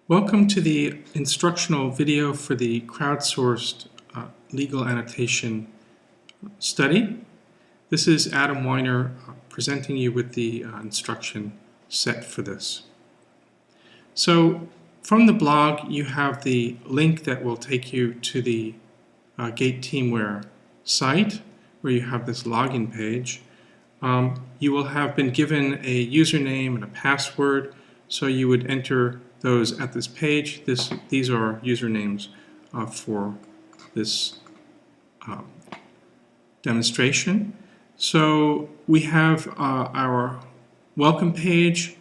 Welcome to the instructional video for the crowdsourced legal annotation study. This is Adam Weiner presenting you with the instruction set for this. So from the blog you have the link that will take you to the Gate Teamware site where you have this login page. You will have been given a username and a password, so you would enter those at this page. These are usernames for this demonstration. So we have our welcome page.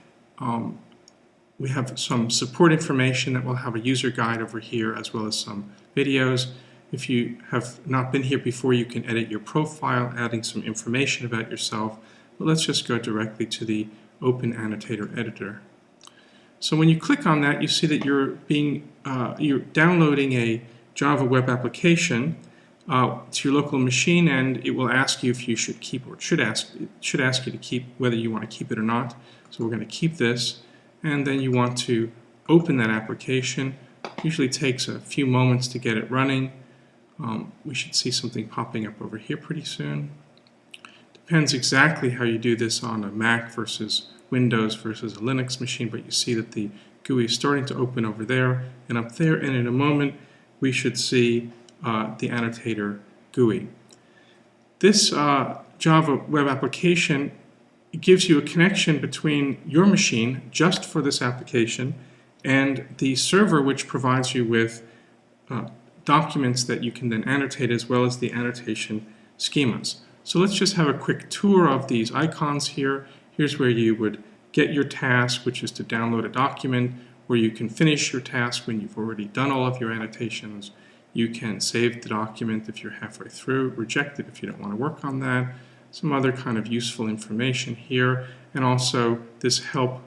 We have some support information that will have a user guide over here, as well as some videos. If you have not been here before, you can edit your profile, adding some information about yourself. But let's just go directly to the Open Annotator Editor. So when you click on that, you see that you're downloading a Java web application to your local machine, and it will ask you if you should keep, or it should ask you to keep whether you want to keep it or not. So we're going to keep this, and then you want to open that application. It usually takes a few moments to get it running. We should see something popping up over here pretty soon. Depends exactly how you do this on a Mac versus Windows versus a Linux machine, but you see that the GUI is starting to open over there and up there, and in a moment we should see the annotator GUI. This Java web application gives you a connection between your machine just for this application and the server, which provides you with documents that you can then annotate, as well as the annotation schemas. So let's just have a quick tour of these icons here. Here's where you would get your task, which is to download a document, where you can finish your task when you've already done all of your annotations. You can save the document if you're halfway through, reject it if you don't want to work on that. Some other kind of useful information here, and also this help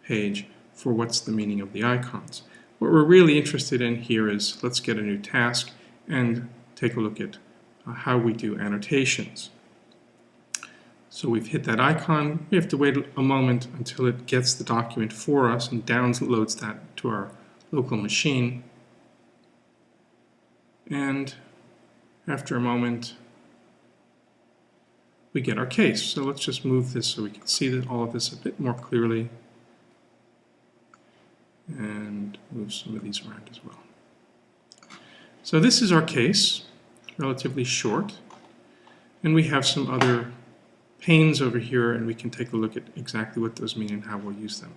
page for what's the meaning of the icons. What we're really interested in here is, let's get a new task and take a look at how we do annotations. So we've hit that icon. We have to wait a moment until it gets the document for us and downloads that to our local machine. And after a moment, we get our case. So let's just move this so we can see all of this a bit more clearly, and move some of these around as well. So this is our case, relatively short, and we have some other panes over here, and we can take a look at exactly what those mean and how we'll use them.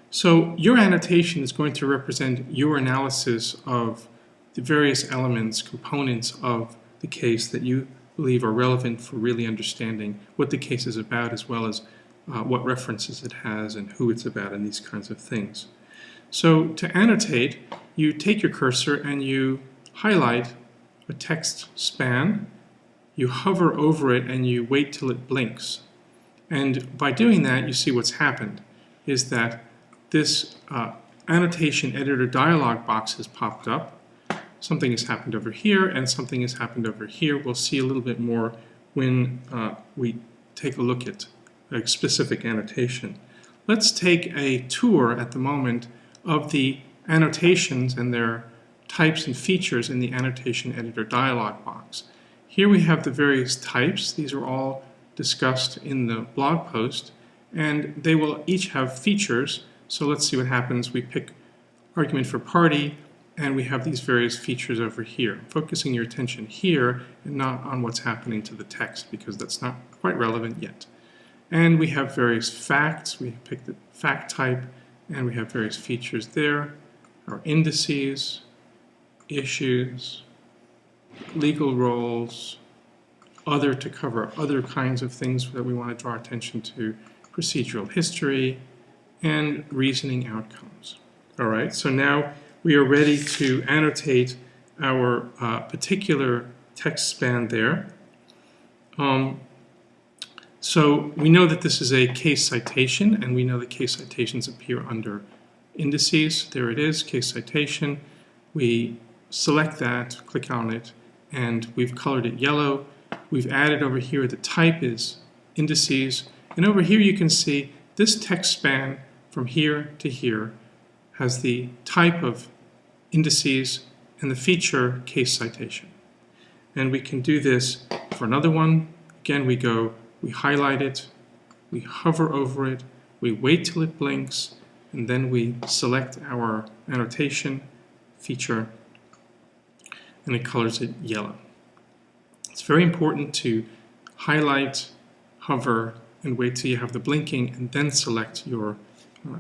So your annotation is going to represent your analysis of the various elements, components of the case that you believe are relevant for really understanding what the case is about, as well as what references it has and who it's about and these kinds of things. So to annotate, you take your cursor and you highlight a text span. You hover over it and you wait till it blinks. And by doing that, you see what's happened is that this annotation editor dialog box has popped up. Something has happened over here and something has happened over here. We'll see a little bit more when we take a look at a specific annotation. Let's take a tour at the moment of the annotations and their types and features in the annotation editor dialog box. Here we have the various types. These are all discussed in the blog post, and they will each have features. So let's see what happens. We pick argument for party, and we have these various features over here. Focusing your attention here and not on what's happening to the text, because that's not quite relevant yet. And we have various facts. We pick the fact type, and we have various features there. Our indices, issues, legal roles, other to cover other kinds of things that we want to draw attention to, procedural history, and reasoning outcomes. All right, so now we are ready to annotate our particular text span there. So we know that this is a case citation, and we know that case citations appear under indices. There it is, case citation. We select that, click on it, and we've colored it yellow. We've added over here, the type is indices, and over here you can see this text span from here to here has the type of indices and the feature case citation. And we can do this for another one. Again, we highlight it, we hover over it, we wait till it blinks, and then we select our annotation feature, and it colors it yellow. It's very important to highlight, hover, and wait till you have the blinking, and then select your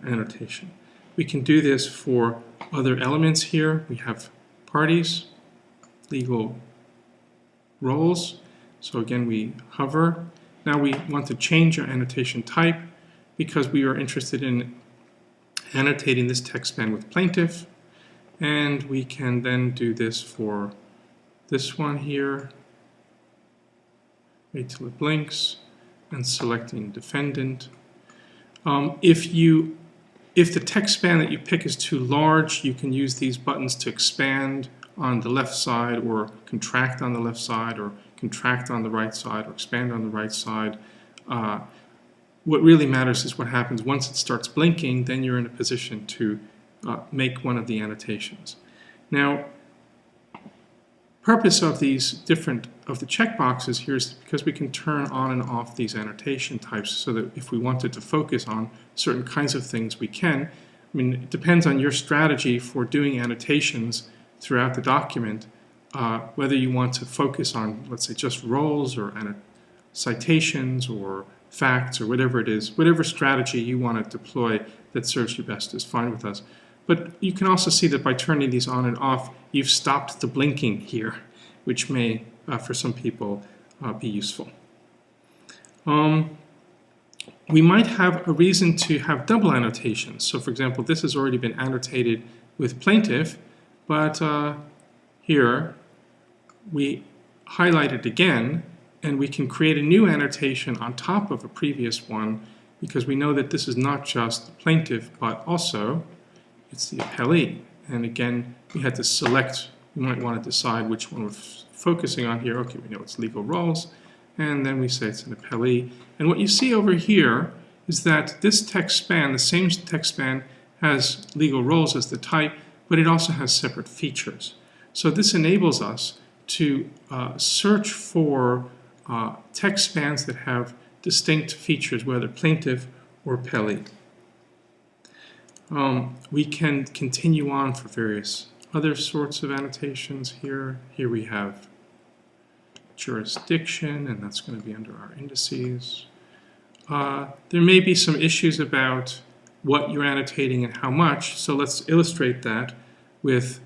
annotation. We can do this for other elements here. We have parties, legal roles. So again, we hover. Now we want to change our annotation type because we are interested in annotating this text span with plaintiff. And we can then do this for this one here. Wait till it blinks, and selecting defendant. If the text span that you pick is too large, you can use these buttons to expand on the left side, or contract on the left side, or contract on the right side, or expand on the right side. What really matters is what happens once it starts blinking. Then you're in a position to make one of the annotations. Now, purpose of these different of the checkboxes here is because we can turn on and off these annotation types, so that if we wanted to focus on certain kinds of things, we can. I mean, it depends on your strategy for doing annotations throughout the document, whether you want to focus on, let's say, just roles or citations or facts or whatever it is. Whatever strategy you want to deploy that serves you best is fine with us. But you can also see that by turning these on and off, you've stopped the blinking here, which may, for some people, be useful. We might have a reason to have double annotations. So for example, this has already been annotated with plaintiff, but here we highlight it again, and we can create a new annotation on top of a previous one, because we know that this is not just the plaintiff, but also it's the appellee. And again, we had to select, we might want to decide which one we're focusing on here. Okay, we know it's legal roles, and then we say it's an appellee. And what you see over here is that this text span, the same text span, has legal roles as the type, but it also has separate features. So this enables us to search for text spans that have distinct features, whether plaintiff or appellee. We can continue on for various other sorts of annotations here. Here we have jurisdiction, and that's going to be under our indices. There may be some issues about what you're annotating and how much, so let's illustrate that with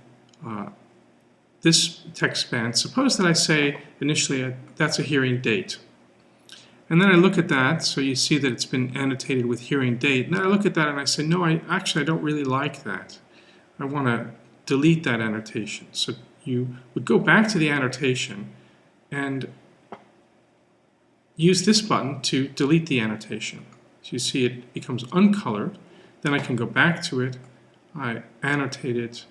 this text span. Suppose that I say initially that's a hearing date. And then I look at that, so you see that it's been annotated with hearing date. And then I look at that and I say, no, I don't really like that. I want to delete that annotation. So you would go back to the annotation and use this button to delete the annotation. So you see it becomes uncolored. Then I can go back to it, I annotate it,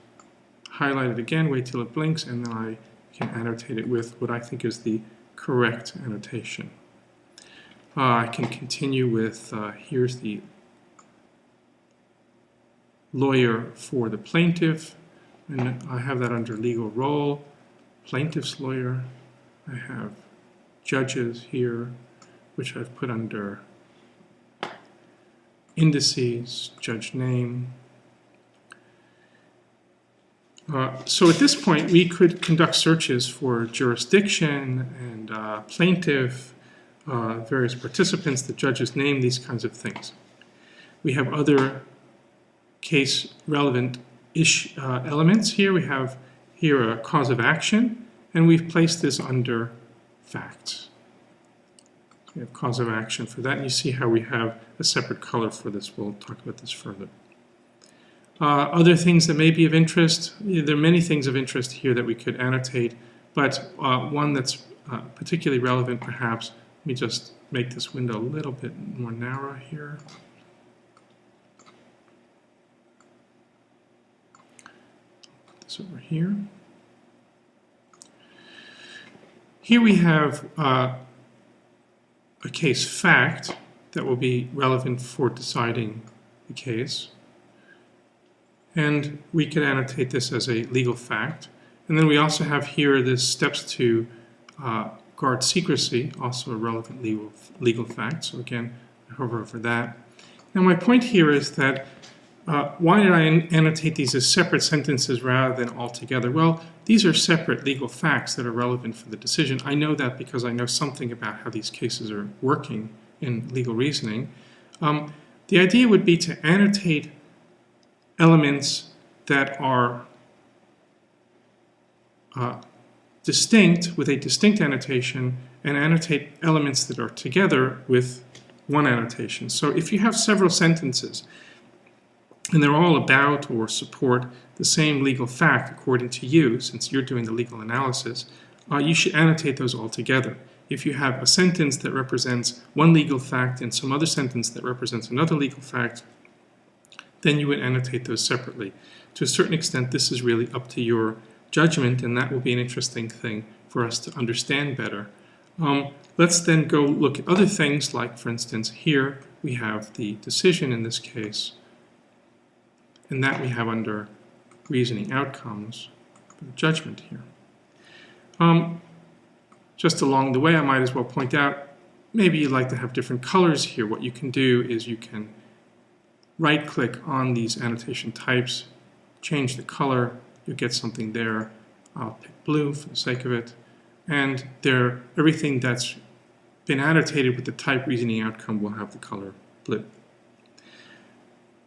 highlight it again, wait till it blinks, and then I can annotate it with what I think is the correct annotation. I can continue with, here's the lawyer for the plaintiff, and I have that under legal role, plaintiff's lawyer. I have judges here, which I've put under indices, judge name. So at this point, we could conduct searches for jurisdiction and plaintiff, various participants, the judge's name, these kinds of things. We have other case relevant elements here. We have here a cause of action, and we've placed this under facts. So we have cause of action for that, and you see how we have a separate color for this. We'll talk about this further. Other things that may be of interest, there are many things of interest here that we could annotate, but one that's particularly relevant perhaps, let me just make this window a little bit more narrow here. Put this over here. Here we have a case fact that will be relevant for deciding the case. And we could annotate this as a legal fact. And then we also have here the steps to guard secrecy, also a relevant legal fact. So again, I hover over that. Now my point here is that why did I annotate these as separate sentences rather than all together? Well, these are separate legal facts that are relevant for the decision. I know that because I know something about how these cases are working in legal reasoning. The idea would be to annotate elements that are distinct with a distinct annotation and annotate elements that are together with one annotation. So if you have several sentences and they're all about or support the same legal fact according to you, since you're doing the legal analysis, you should annotate those all together. If you have a sentence that represents one legal fact and some other sentence that represents another legal fact, then you would annotate those separately. To a certain extent, this is really up to your judgment, and that will be an interesting thing for us to understand better. Let's then go look at other things, like, for instance, here we have the decision in this case, and that we have under reasoning outcomes, judgment here. Just along the way, I might as well point out, maybe you'd like to have different colors here. What you can do is you can right-click on these annotation types, change the color, you'll get something there. I'll pick blue for the sake of it. And there, everything that's been annotated with the type reasoning outcome will have the color blue.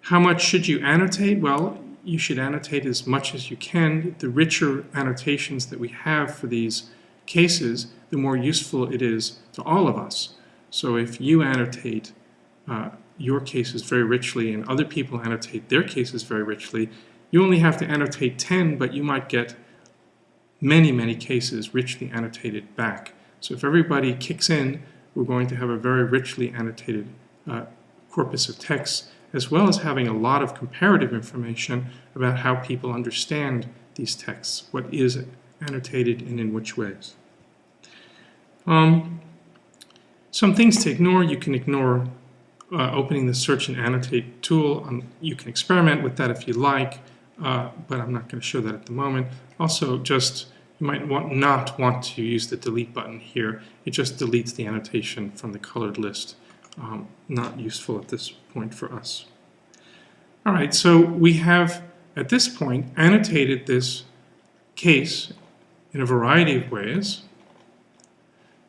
How much should you annotate? Well, you should annotate as much as you can. The richer annotations that we have for these cases, the more useful it is to all of us. So if you annotate your cases very richly and other people annotate their cases very richly, you only have to annotate 10, but you might get many, many cases richly annotated back. So if everybody kicks in, we're going to have a very richly annotated corpus of text, as well as having a lot of comparative information about how people understand these texts, what is annotated and in which ways. Some things to ignore. You can ignore opening the search and annotate tool. You can experiment with that if you like, but I'm not going to show that at the moment. Also, just you might not want to use the delete button here. It just deletes the annotation from the colored list. Not useful at this point for us. All right, so we have at this point annotated this case in a variety of ways.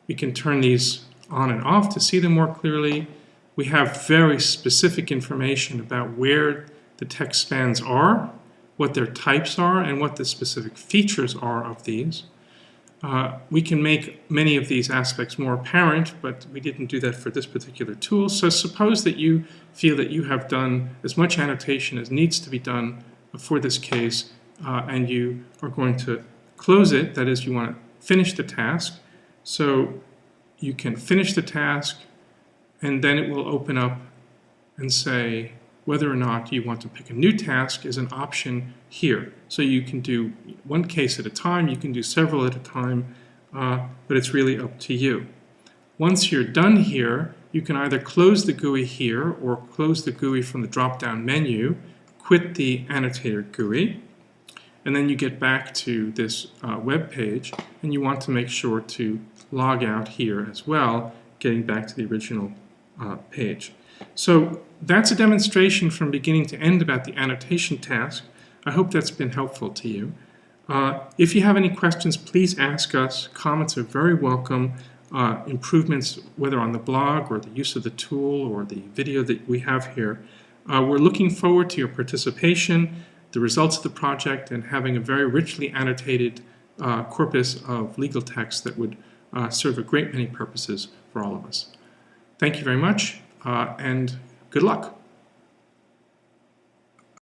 We can turn these on and off to see them more clearly. We have very specific information about where the text spans are, what their types are, and what the specific features are of these. We can make many of these aspects more apparent, but we didn't do that for this particular tool. So suppose that you feel that you have done as much annotation as needs to be done for this case, and you are going to close it. That is, you want to finish the task. So you can finish the task, and then it will open up and say whether or not you want to pick a new task is an option here. So you can do one case at a time, you can do several at a time, but it's really up to you. Once you're done here, you can either close the GUI here or close the GUI from the drop-down menu, quit the annotator GUI, and then you get back to this web page, and you want to make sure to log out here as well, getting back to the original page. So that's a demonstration from beginning to end about the annotation task. I hope that's been helpful to you. If you have any questions, please ask us. Comments are very welcome. Improvements, whether on the blog or the use of the tool or the video that we have here. We're looking forward to your participation, the results of the project, and having a very richly annotated corpus of legal text that would serve a great many purposes for all of us. Thank you very much, and good luck.